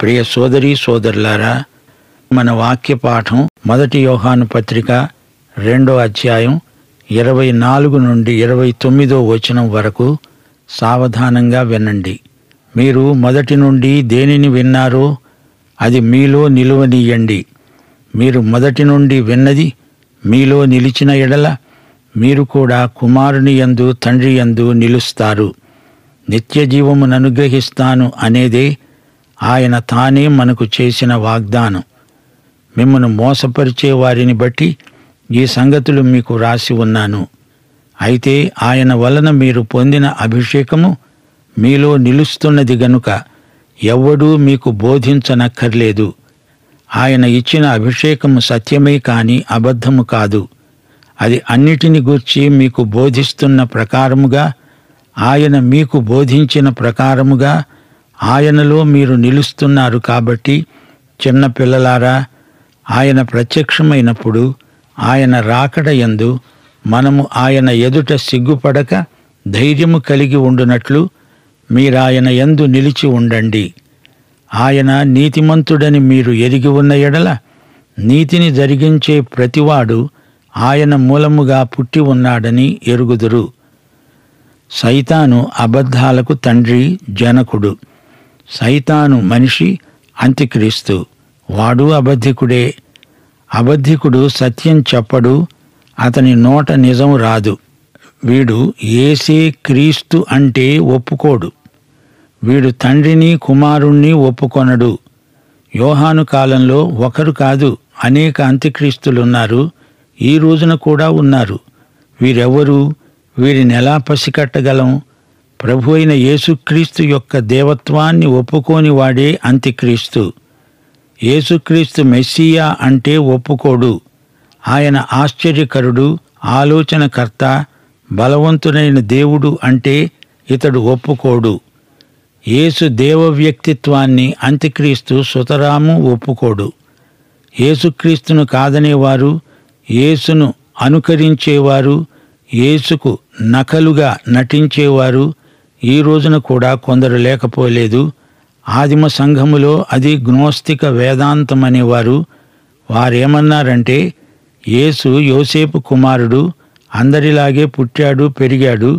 ప్రియ సోదరీ సోదరులారా, మన వాక్య పాఠం 1 యోహాను పత్రిక 2వ అధ్యాయం 24 నుండి 29వ వచనం వరకు సావధానంగా వినండి. మీరు మొదటి నుండి దేనిని విన్నారో అది మీలో నిలువనీయండి. మీరు మొదటి నుండి విన్నది మీలో నిలిచిన ఎడల మీరు కూడా కుమారుని యందు తండ్రి యందు నిలుస్తారు. నిత్యజీవమును అనుగ్రహిస్తాను అనేదే ఆయన తానే మనకు చేసిన వాగ్దానం. మిమ్మను మోసపరిచే వారిని బట్టి ఈ సంగతులు మీకు రాసి ఉన్నాను. అయితే ఆయన వలన మీరు పొందిన అభిషేకము మీలో నిలుస్తున్నది గనుక ఎవ్వడూ మీకు బోధించనక్కర్లేదు. ఆయన ఇచ్చిన అభిషేకము సత్యమే కాని అబద్ధము కాదు. అది అన్నిటిని గూర్చి మీకు బోధిస్తున్న ప్రకారముగా, ఆయన మీకు బోధించిన ప్రకారముగా ఆయనలో మీరు నిలుస్తున్నారు. కాబట్టి చిన్న పిల్లలారా, ఆయన ప్రత్యక్షమైనప్పుడు ఆయన రాకడ యందు మనము ఆయన ఎదుట సిగ్గుపడక ధైర్యము కలిగి ఉండునట్లు మీరాయన యందు నిలిచి ఉండండి. ఆయన నీతిమంతుడని మీరు ఎరిగి ఉన్న ఎడల నీతిని జరిగించే ప్రతివాడు ఆయన మూలముగా పుట్టి ఉన్నాడని ఎరుగుదురు. సైతాను అబద్ధాలకు తండ్రి, జనకుడు. సైతాను మనిషి, అంత్యక్రీస్తు. వాడు అబద్ధికుడే. అబద్ధికుడు సత్యం చెప్పడు, అతని నోట నిజం రాదు. వీడు యేసే క్రీస్తు అంటే ఒప్పుకోడు. వీడు తండ్రిని కుమారుణ్ణి ఒప్పుకొనడు. యోహాను కాలంలో ఒకరు కాదు, అనేక అంత్యక్రీస్తులున్నారు. ఈ రోజున కూడా ఉన్నారు. వీరెవరు? వీరినెలా పసికట్టగలం? ప్రభు అయిన యేసుక్రీస్తు యొక్క దేవత్వాన్ని ఒప్పుకోని వాడే అంత్యక్రీస్తు. యేసుక్రీస్తు మెస్సియా అంటే ఒప్పుకోడు. ఆయన ఆశ్చర్యకరుడు, ఆలోచనకర్త, బలవంతుడైన దేవుడు అంటే ఇతడు ఒప్పుకోడు. యేసు దేవ వ్యక్తిత్వాన్ని అంత్యక్రీస్తు సుతరాము ఒప్పుకోడు. యేసుక్రీస్తును కాదనేవారు, యేసును అనుకరించేవారు, యేసుకు నకలుగా నటించేవారు ఈ రోజున కూడా కొందరు లేకపోలేదు. ఆదిమ సంఘములో అది గ్నోస్తిక వేదాంతం అనేవారు. వారేమన్నారంటే యేసు యోసేపు కుమారుడు, అందరిలాగే పుట్టాడు, పెరిగాడు.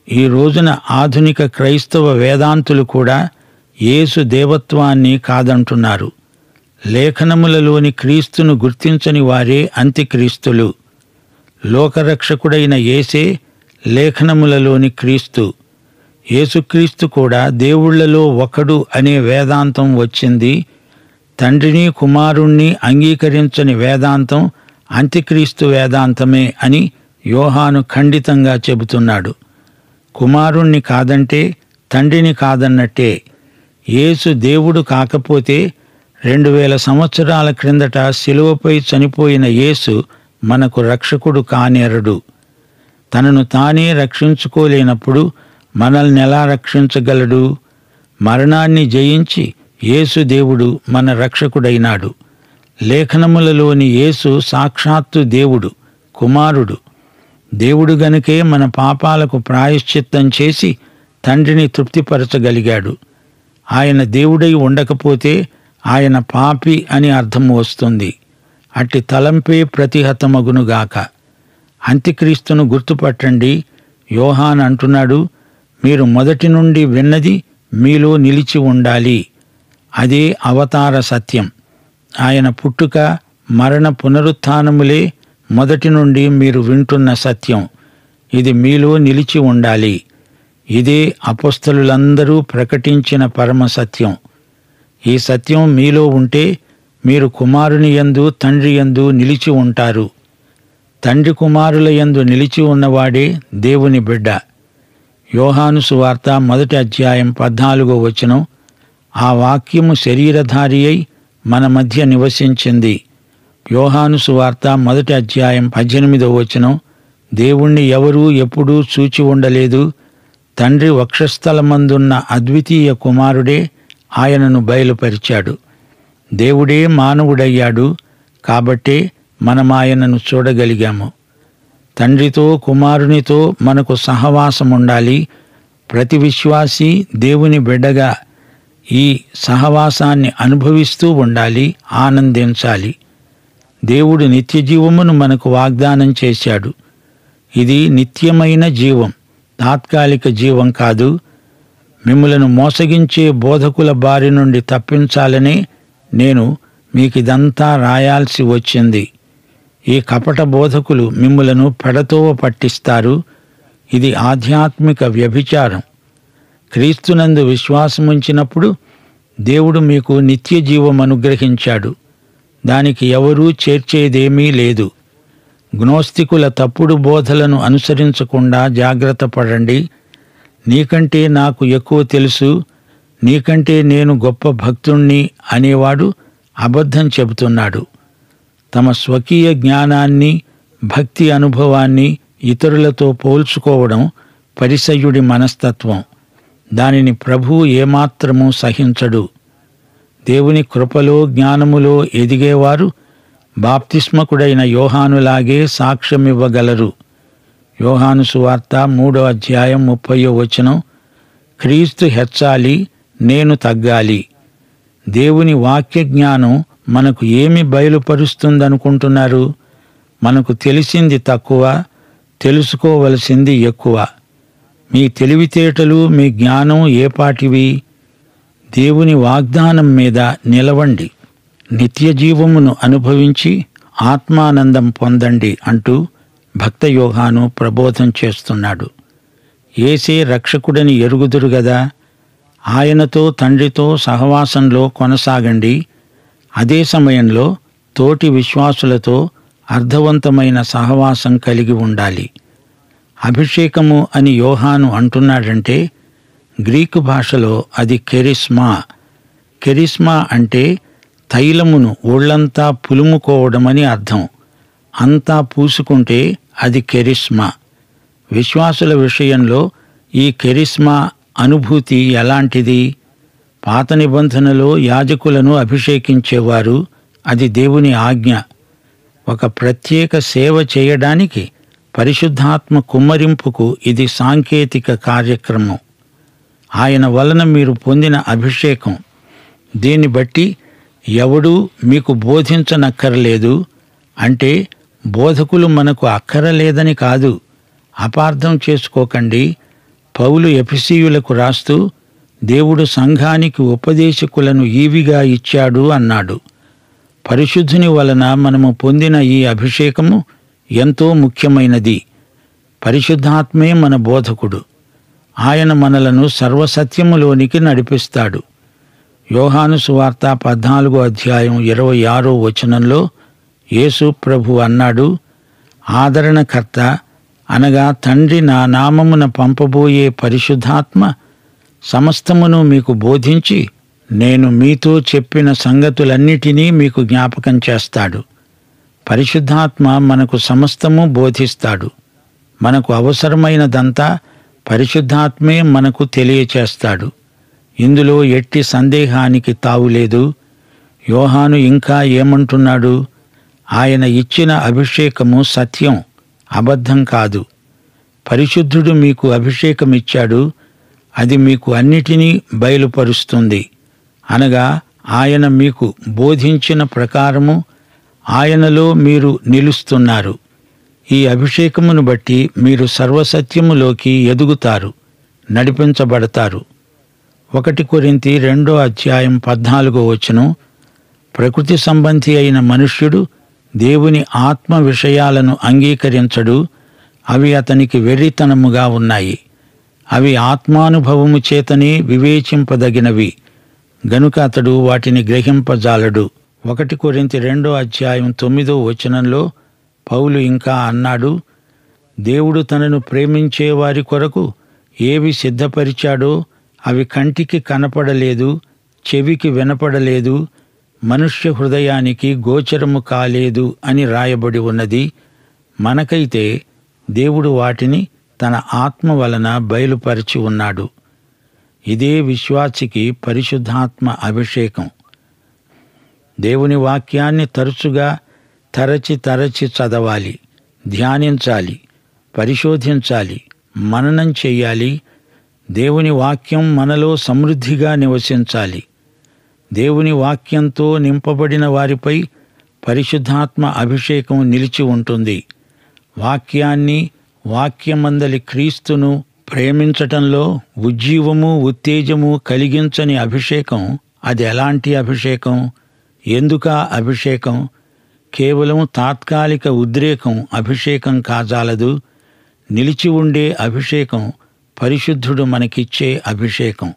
ఈ రోజున ఆధునిక క్రైస్తవ వేదాంతులు కూడా యేసు దేవత్వాన్ని కాదంటున్నారు. లేఖనములలోని క్రీస్తును గుర్తించని వారే అంత్యక్రీస్తులు. లోకరక్షకుడైన యేసే లేఖనములలోని క్రీస్తు. యేసుక్రీస్తు కూడా దేవుళ్లలో ఒకడు అనే వేదాంతం వచ్చింది. తండ్రిని కుమారుణ్ణి అంగీకరించని వేదాంతం అంత్యక్రీస్తు వేదాంతమే అని యోహాను ఖండితంగా చెబుతున్నాడు. కుమారుణ్ణి కాదంటే తండ్రిని కాదన్నట్టే. యేసు దేవుడు కాకపోతే 2000 సంవత్సరాల క్రిందట శిలువపై చనిపోయిన యేసు మనకు రక్షకుడు కానేరడు. తనను తానే రక్షించుకోలేనప్పుడు మనల్ని ఎలా రక్షించగలడు? మరణాన్ని జయించి యేసు దేవుడు మన రక్షకుడైనాడు. లేఖనములలోని యేసు సాక్షాత్తు దేవుడు, కుమారుడు. దేవుడు గనుకే మన పాపాలకు ప్రాయశ్చిత్తం చేసి తండ్రిని తృప్తిపరచగలిగాడు. ఆయన దేవుడై ఉండకపోతే ఆయన పాపి అని అర్థం వస్తుంది. అట్టి తలంపే ప్రతిహతమగునుగాక. అంత్యక్రీస్తును గుర్తుపట్టండి. యోహాను అంటున్నాడు, మీరు మొదటి నుండి విన్నది మీలో నిలిచి ఉండాలి. అదే అవతార సత్యం. ఆయన పుట్టుక, మరణ, పునరుత్థానములే మొదటి నుండి మీరు వింటున్న సత్యం. ఇది మీలో నిలిచి ఉండాలి. ఇదే అపొస్తలులందరూ ప్రకటించిన పరమ సత్యం. ఈ సత్యం మీలో ఉంటే మీరు కుమారుని యందు తండ్రి యందు నిలిచి ఉంటారు. తండ్రి కుమారుల యందు నిలిచి ఉన్నవాడే దేవుని బిడ్డ. యోహాను సువార్త 1వ అధ్యాయం 14వ వచనం, ఆ వాక్యము శరీరధారి అయి మన మధ్య నివసించింది. యోహాను సువార్త 1వ అధ్యాయం 18వ వచనం, దేవుణ్ణి ఎవరూ ఎప్పుడూ చూచి ఉండలేదు. తండ్రి వక్షస్థలమందున్న అద్వితీయ కుమారుడే ఆయనను బయలుపరిచాడు. దేవుడే మానవుడయ్యాడు. కాబట్టే మనం ఆయనను చూడగలిగాము. తండ్రితో కుమారునితో మనకు సహవాసం ఉండాలి. ప్రతి విశ్వాసి దేవుని బిడ్డగా ఈ సహవాసాన్ని అనుభవిస్తూ ఉండాలి, ఆనందించాలి. దేవుడు నిత్యజీవమును మనకు వాగ్దానం చేశాడు. ఇది నిత్యమైన జీవం, తాత్కాలిక జీవం కాదు. మిమ్ములను మోసగించే బోధకుల బారి నుండి తప్పించాలనే నేను మీకిదంతా రాయాల్సి వచ్చింది. ఈ కపట బోధకులు మిమ్ములను పెడతోవ పట్టిస్తారు. ఇది ఆధ్యాత్మిక వ్యభిచారం. క్రీస్తునందు విశ్వాసముంచినప్పుడు దేవుడు మీకు నిత్య జీవం అనుగ్రహించాడు. దానికి ఎవరూ చేర్చేదేమీ లేదు. గ్నోస్తికుల తప్పుడు బోధలను అనుసరించకుండా జాగ్రత్త పడండి. నీకంటే నాకు ఎక్కువ తెలుసు, నీకంటే నేను గొప్ప భక్తుణ్ణి అనేవాడు అబద్ధం చెబుతున్నాడు. తమ స్వకీయ జ్ఞానాన్ని, భక్తి అనుభవాన్ని ఇతరులతో పోల్చుకోవడం పరిసయ్యుడి మనస్తత్వం. దానిని ప్రభువు ఏమాత్రమూ సహించడు. దేవుని కృపలో, జ్ఞానములో ఎదిగేవారు బాప్తిస్మకుడైన యోహానులాగే సాక్ష్యమివ్వగలరు. యోహాను సువార్త 3వ అధ్యాయం 30వ వచనం, క్రీస్తు హెచ్చాలి, నేను తగ్గాలి. దేవుని వాక్య జ్ఞానం మనకు ఏమి బయలుపరుస్తుందనుకుంటున్నారు? మనకు తెలిసింది తక్కువ, తెలుసుకోవలసింది ఎక్కువ. మీ తెలివితేటలు, మీ జ్ఞానం ఏపాటివి? దేవుని వాగ్దానం మీద నిలవండి. నిత్య జీవమును అనుభవించి ఆత్మానందం పొందండి అంటూ భక్త యోహాను ప్రబోధం చేస్తున్నాడు. యేసే రక్షకుడని ఎరుగుదురు గదా. ఆయనతో, తండ్రితో సహవాసంలో కొనసాగండి. అదే సమయంలో తోటి విశ్వాసులతో అర్థవంతమైన సహవాసం కలిగి ఉండాలి. అభిషేకము అని యోహాను అంటున్నాడంటే గ్రీకు భాషలో అది కెరిస్మా. కెరిస్మా అంటే తైలమును ఒళ్లంతా పులుముకోవడమని అర్థం. అంతా పూసుకుంటే అది కెరిస్మా. విశ్వాసుల విషయంలో ఈ కెరిస్మా అనుభూతి ఎలాంటిది? పాత నిబంధనలో యాజకులను అభిషేకించేవారు. అది దేవుని ఆజ్ఞ. ఒక ప్రత్యేక సేవ చేయడానికి పరిశుద్ధాత్మ కుమ్మరింపుకు ఇది సాంకేతిక కార్యక్రమం. ఆయన వలన మీరు పొందిన అభిషేకం. దీన్ని బట్టి ఎవడూ మీకు బోధించనక్కరలేదు. అంటే బోధకులు మనకు అక్కరలేదని కాదు. అపార్థం చేసుకోకండి. పౌలు ఎఫెసీయులకు రాస్తూ దేవుడు సంఘానికి ఉపదేశకులను ఈవిగా ఇచ్చాడు అన్నాడు. పరిశుద్ధుని వలన మనము పొందిన ఈ అభిషేకము ఎంతో ముఖ్యమైనది. పరిశుద్ధాత్మే మన బోధకుడు. ఆయన మనలను సర్వసత్యములోనికి నడిపిస్తాడు. యోహాను సువార్త 14వ అధ్యాయం 26వ వచనంలో యేసు ప్రభు అన్నాడు, ఆదరణకర్త అనగా తండ్రి నా నామమున పంపబోయే పరిశుద్ధాత్మ సమస్తమును మీకు బోధించి నేను మీతో చెప్పిన సంగతులన్నిటినీ మీకు జ్ఞాపకం చేస్తాడు. పరిశుద్ధాత్మ మనకు సమస్తము బోధిస్తాడు. మనకు అవసరమైనదంతా పరిశుద్ధాత్మే మనకు తెలియచేస్తాడు. ఇందులో ఎట్టి సందేహానికి తావులేదు. యోహాను ఇంకా ఏమంటున్నాడు? ఆయన ఇచ్చిన అభిషేకము సత్యం, అబద్ధం కాదు. పరిశుద్ధుడు మీకు అభిషేకమిచ్చాడు. అది మీకు అన్నిటినీ బయలుపరుస్తుంది. అనగా ఆయన మీకు బోధించిన ప్రకారము ఆయనలో మీరు నిలుస్తున్నారు. ఈ అభిషేకమును బట్టి మీరు సర్వసత్యములోకి ఎదుగుతారు, నడిపించబడతారు. 1 కొరింథీ 2వ అధ్యాయం 14వ వచనం, ప్రకృతి సంబంధి అయిన మనుష్యుడు దేవుని ఆత్మ విషయాలను అంగీకరించడు. అవి అతనికి వెర్రితనముగా ఉన్నాయి. అవి ఆత్మానుభవము చేతనే వివేచింపదగినవి గనుక అతడు వాటిని గ్రహింపజాలడు. 1 కొరింథీ 2వ అధ్యాయం 9వ వచనంలో పౌలు ఇంకా అన్నాడు, దేవుడు తనను ప్రేమించే వారి కొరకు ఏవి సిద్ధపరిచాడో అవి కంటికి కనపడలేదు, చెవికి వినపడలేదు, మనుష్య హృదయానికి గోచరము కాలేదు అని రాయబడి ఉన్నది. మనకైతే దేవుడు వాటిని తన ఆత్మ వలన బయలుపరిచి ఉన్నాడు. ఇదే విశ్వాసికి పరిశుద్ధాత్మ అభిషేకం. దేవుని వాక్యాన్ని తరచుగా తరచి చదవాలి, ధ్యానించాలి, పరిశోధించాలి, మననం చెయ్యాలి. దేవుని వాక్యం మనలో సమృద్ధిగా నివసించాలి. దేవుని వాక్యంతో నింపబడిన వారిపై పరిశుద్ధాత్మ అభిషేకం నిలిచి ఉంటుంది. వాక్యాన్ని, వాక్యమందలి క్రీస్తును ప్రేమించటంలో ఉజ్జీవము, ఉత్తేజము కలిగించని అభిషేకం అది ఎలాంటి అభిషేకం? ఎందుకా అభిషేకం? కేవలం తాత్కాలిక ఉద్రేకం అభిషేకం కాజాలదు. నిలిచి ఉండే అభిషేకం పరిశుద్ధుడు మనకిచ్చే అభిషేకం.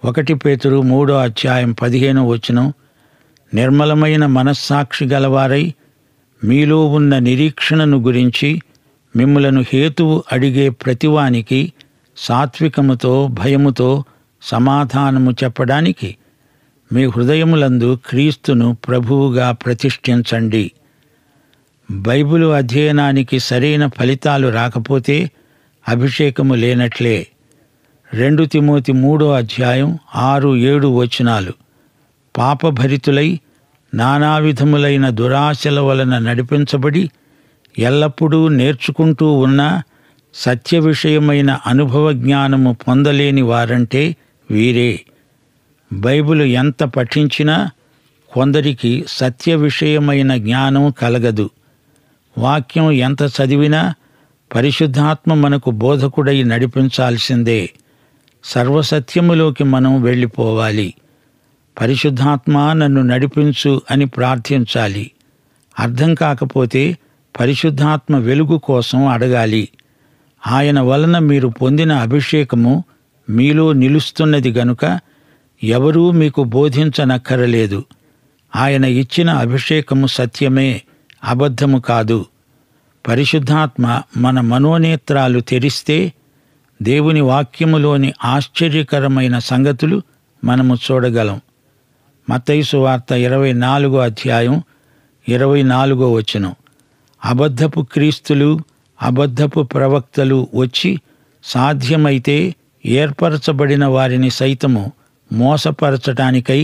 1 పేతురు 3:15 నిర్మలమైన మనస్సాక్షి గలవారై మీలో ఉన్న నిరీక్షణను గురించి మిమ్ములను హేతువు అడిగే ప్రతివానికి సాత్వికముతో భయముతో సమాధానము చెప్పడానికి మీ హృదయములందు క్రీస్తును ప్రభువుగా ప్రతిష్ఠించండి. బైబిలు అధ్యయనానికి సరైన ఫలితాలు రాకపోతే అభిషేకము లేనట్లే. 2 తిమోతి 3:6-7 పాపభరితులై నానావిధములైన దురాశల వలన నడిపించబడి ఎల్లప్పుడూ నేర్చుకుంటూ ఉన్న సత్య విషయమైన అనుభవ జ్ఞానము పొందలేని వారంటే వీరే. బైబిలు ఎంత పఠించినా కొందరికి సత్య విషయమైన జ్ఞానం కలగదు. వాక్యం ఎంత చదివినా పరిశుద్ధాత్మ మనకు బోధకుడై నడిపించాల్సిందే. సర్వసత్యములోకి మనం వెళ్ళిపోవాలి. పరిశుద్ధాత్మ నన్ను నడిపించు అని ప్రార్థించాలి. అర్థం కాకపోతే పరిశుద్ధాత్మ వెలుగు కోసం అడగాలి. ఆయన వలన మీరు పొందిన అభిషేకము మీలో నిలుస్తున్నది గనుక ఎవరూ మీకు బోధించనక్కరలేదు. ఆయన ఇచ్చిన అభిషేకము సత్యమే, అబద్ధము కాదు. పరిశుద్ధాత్మ మన మనోనేత్రాలు తెరిస్తే దేవుని వాక్యములోని ఆశ్చర్యకరమైన సంగతులు మనము చూడగలం. మత్తయి సువార్త 24:24 అబద్ధపు క్రీస్తులు, అబద్ధపు ప్రవక్తలు వచ్చి సాధ్యమైతే ఏర్పరచబడిన వారిని సైతము మోసపరచటానికై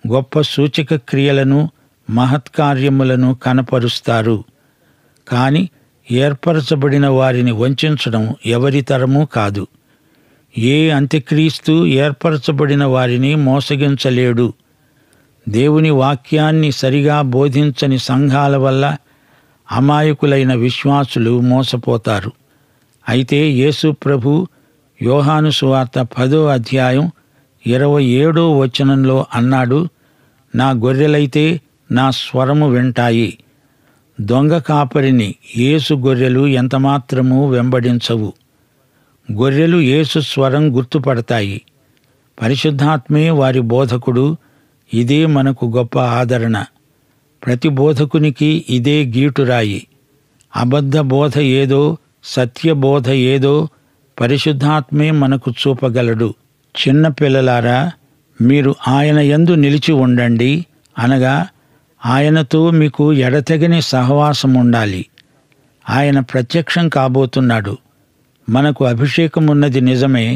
గొప్ప సూచక క్రియలను, మహత్కార్యములను కనపరుస్తారు. కాని ఏర్పరచబడిన వారిని వంచడం ఎవరి తరమూ కాదు. ఏ అంత్యక్రీస్తు ఏర్పరచబడిన వారిని మోసగించలేడు. దేవుని వాక్యాన్ని సరిగా బోధించని సంఘాల వల్ల అమాయకులైన విశ్వాసులు మోసపోతారు. అయితే యేసు ప్రభు యోహాను సువార్త 10:27 అన్నాడు, నా గొర్రెలైతే నా స్వరము వింటాయి. దొంగ కాపరిని యేసు గొర్రెలు ఎంతమాత్రమూ వెంబడించవు. గొర్రెలు యేసు స్వరం గుర్తుపడతాయి. పరిశుద్ధాత్మే వారి బోధకుడు. ఇదే మనకు గొప్ప ఆదరణ. ప్రతి బోధకునికి ఇదే గీటురాయి. అబద్ధ బోధ ఏదో, సత్యబోధ ఏదో పరిశుద్ధాత్మే మనకు చూపగలడు. చిన్న పిల్లలారా, మీరు ఆయన యందు నిలిచి ఉండండి, అనగా ఆయనతో మీకు ఎడతెగని సహవాసం ఉండాలి. ఆయన ప్రత్యక్షం కాబోతున్నాడు. మనకు అభిషేకమున్నది నిజమే,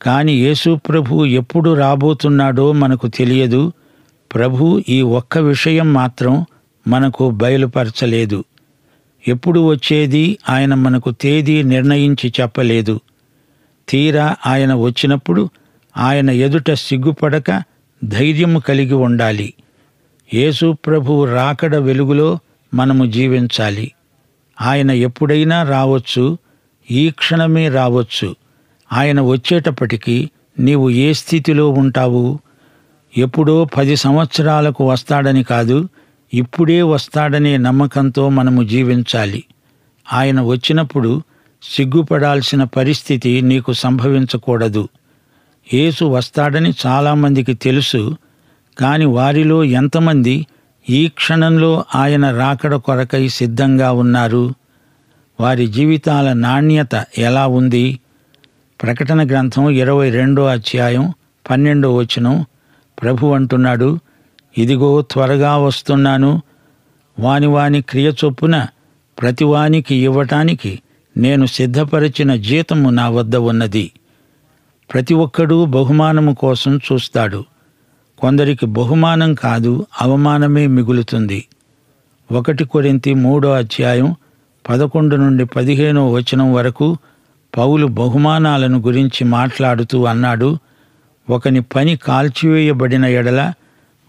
కాని యేసు ప్రభు ఎప్పుడు రాబోతున్నాడో మనకు తెలియదు. ప్రభు ఈ ఒక్క విషయం మాత్రం మనకు బయలుపరచలేదు. ఎప్పుడు వచ్చేది ఆయన మనకు తేదీ నిర్ణయించి చెప్పలేదు. తీరా ఆయన వచ్చినప్పుడు ఆయన ఎదుట సిగ్గుపడక ధైర్యము కలిగి ఉండాలి. యేసు ప్రభువు రాకడ వెలుగులో మనము జీవించాలి. ఆయన ఎప్పుడైనా రావచ్చు, ఈ క్షణమే రావచ్చు. ఆయన వచ్చేటప్పటికి నీవు ఏ స్థితిలో ఉంటావు? ఎప్పుడో 10 సంవత్సరాలకు వస్తాడని కాదు, ఇప్పుడే వస్తాడనే నమ్మకంతో మనము జీవించాలి. ఆయన వచ్చినప్పుడు సిగ్గుపడాల్సిన పరిస్థితి నీకు సంభవించకూడదు. యేసు వస్తాడని చాలామందికి తెలుసు, కాని వారిలో ఎంతమంది ఈ క్షణంలో ఆయన రాకడ కొరకై సిద్ధంగా ఉన్నారు? వారి జీవితాల నాణ్యత ఎలా ఉంది? ప్రకటన గ్రంథం 22:12 ప్రభు అంటున్నాడు, ఇదిగో త్వరగా వస్తున్నాను, వాని క్రియ చొప్పున ప్రతివానికి ఇవ్వటానికి నేను సిద్ధపరిచిన జీతము నా వద్ద ఉన్నది. ప్రతి ఒక్కడూ బహుమానము కోసం చూస్తాడు. కొందరికి బహుమానం కాదు, అవమానమే మిగులుతుంది. 1 కొరింథీ 3:11-15 వరకు పౌలు బహుమానాలను గురించి మాట్లాడుతూ అన్నాడు, ఒకని పని కాల్చివేయబడిన ఎడల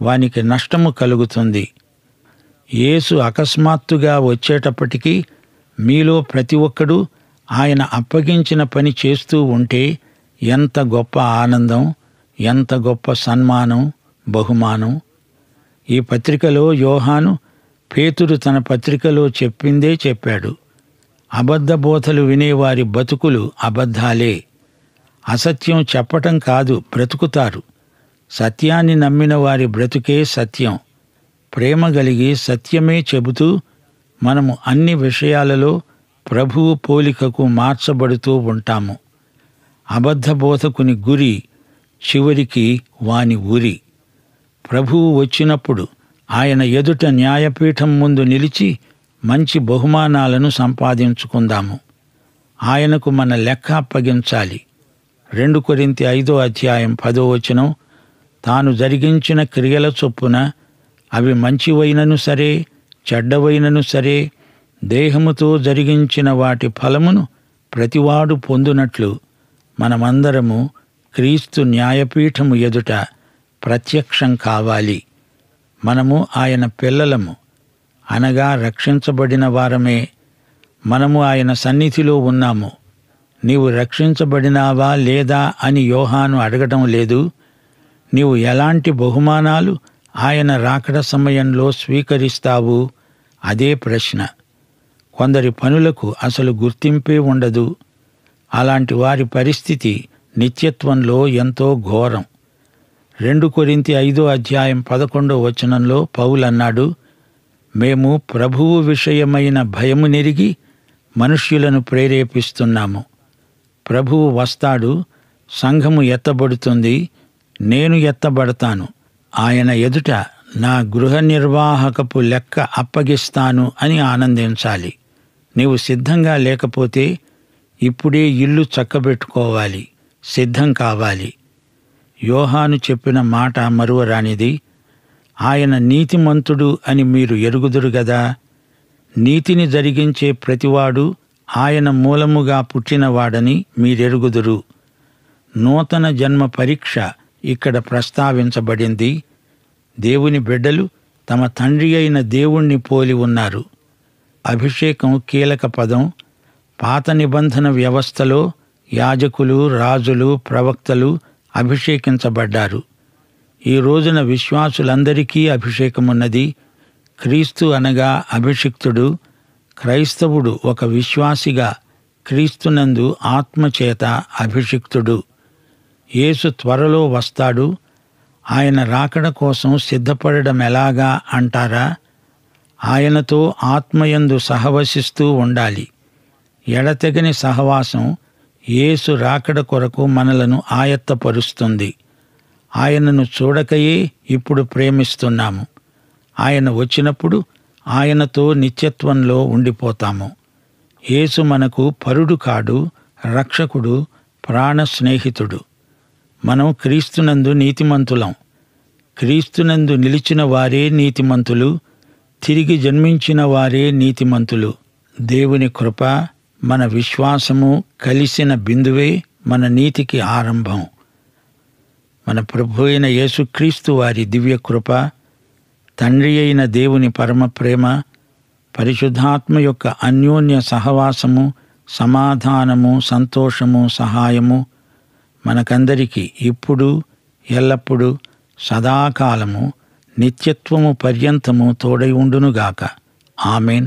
వానికి నష్టము కలుగుతుంది. యేసు అకస్మాత్తుగా వచ్చేటప్పటికీ మీలో ప్రతి ఒక్కడూ ఆయన అప్పగించిన పని చేస్తూ ఉంటే ఎంత గొప్ప ఆనందం, ఎంత గొప్ప సన్మానం, బహుమానం. ఈ పత్రికలో యోహాను పేతురు తన పత్రికలో చెప్పిందే చెప్పాడు. అబద్ధ బోధలు వినేవారి బతుకులు అబద్ధాలే. అసత్యం చెప్పటం కాదు, బ్రతుకుతారు. సత్యాన్ని నమ్మిన వారి బ్రతుకే సత్యం. ప్రేమ కలిగి సత్యమే చెబుతూ మనము అన్ని విషయాలలో ప్రభువు పోలికకు మార్చబడుతూ ఉంటాము. అబద్ధ బోధకుని గురి చివరికి వాని ఉరి. ప్రభువు వచ్చినప్పుడు ఆయన ఎదుట న్యాయపీఠం ముందు నిలిచి మంచి బహుమానాలను సంపాదించుకుందాము. ఆయనకు మన లెక్క అప్పగించాలి. 2 కొరింథీ 5:10 తాను జరిగించిన క్రియల చొప్పున అవి మంచివైనను సరే చెడ్డవైనను సరే దేహముతో జరిగించిన వాటి ఫలమును ప్రతివాడు పొందునట్లు మనమందరము క్రీస్తు న్యాయపీఠము ఎదుట ప్రత్యక్షం కావాలి. మనము ఆయన పిల్లలము, అనగా రక్షించబడిన వారమే. మనము ఆయన సన్నిధిలో ఉన్నాము. నీవు రక్షించబడినావా లేదా అని యోహాను అడగటం లేదు. నీవు ఎలాంటి బహుమానాలు ఆయన రాకడ సమయంలో స్వీకరిస్తావు? అదే ప్రశ్న. కొందరి పనులకు అసలు గుర్తింపే ఉండదు. అలాంటి వారి పరిస్థితి నిత్యత్వంలో ఎంతో ఘోరం. 2 కొరింథీ 5:11 పౌలన్నాడు, మేము ప్రభువు విషయమైన భయము నెరిగి మనుష్యులను ప్రేరేపిస్తున్నాము. ప్రభువు వస్తాడు, సంఘము ఎత్తబడుతుంది, నేను ఎత్తబడతాను. ఆయన ఎదుట నా గృహ నిర్వాహకపు లెక్క అప్పగిస్తాను అని ఆనందించాలి. నీవు సిద్ధంగా లేకపోతే ఇప్పుడే ఇల్లు చక్కబెట్టుకోవాలి, సిద్ధం కావాలి. యోహాను చెప్పిన మాట మరువరానిది. ఆయన నీతిమంతుడు అని మీరు ఎరుగుదురు గదా. నీతిని జరిగించే ప్రతివాడు ఆయన మూలముగా పుట్టినవాడని మీరెరుగుదురు. నూతన జన్మ పరీక్ష ఇక్కడ ప్రస్తావించబడింది. దేవుని బిడ్డలు తమ తండ్రి అయిన దేవుణ్ణి పోలి ఉన్నారు. అభిషేకం కీలక పదం. పాత నిబంధన వ్యవస్థలో యాజకులు, రాజులు, ప్రవక్తలు అభిషేకించబడ్డారు. ఈ రోజున విశ్వాసులందరికీ అభిషేకమున్నది. క్రీస్తు అనగా అభిషిక్తుడు. క్రైస్తవుడు ఒక విశ్వాసిగా క్రీస్తునందు ఆత్మచేత అభిషిక్తుడు. యేసు త్వరలో వస్తాడు. ఆయన రాకడ కోసం సిద్ధపడడం ఎలాగా అంటారా? ఆయనతో ఆత్మయందు సహవసిస్తూ ఉండాలి. ఎడతెగని సహవాసం యేసు రాకడ కొరకు మనలను ఆయత్తపరుస్తుంది. ఆయనను చూడకయే ఇప్పుడు ప్రేమిస్తున్నాము. ఆయన వచ్చినప్పుడు ఆయనతో నిత్యత్వంలో ఉండిపోతాము. యేసు మనకు పరుడు కాడు, రక్షకుడు, ప్రాణ స్నేహితుడు. మనం క్రీస్తునందు నీతిమంతులం. క్రీస్తునందు నిలిచిన వారే నీతిమంతులు, తిరిగి జన్మించిన వారే నీతిమంతులు. దేవుని కృప, మన విశ్వాసము కలిసిన బిందువే మన నీతికి ఆరంభం. మన ప్రభు అయిన యేసుక్రీస్తు వారి దివ్య కృప, తండ్రి అయిన దేవుని పరమ ప్రేమ, పరిశుద్ధాత్మ యొక్క అన్యోన్య సహవాసము, సమాధానము, సంతోషము, సహాయము మనకందరికీ ఇప్పుడు ఎల్లప్పుడూ సదాకాలము నిత్యత్వము పర్యంతము తోడై ఉండునుగాక. ఆమెన్.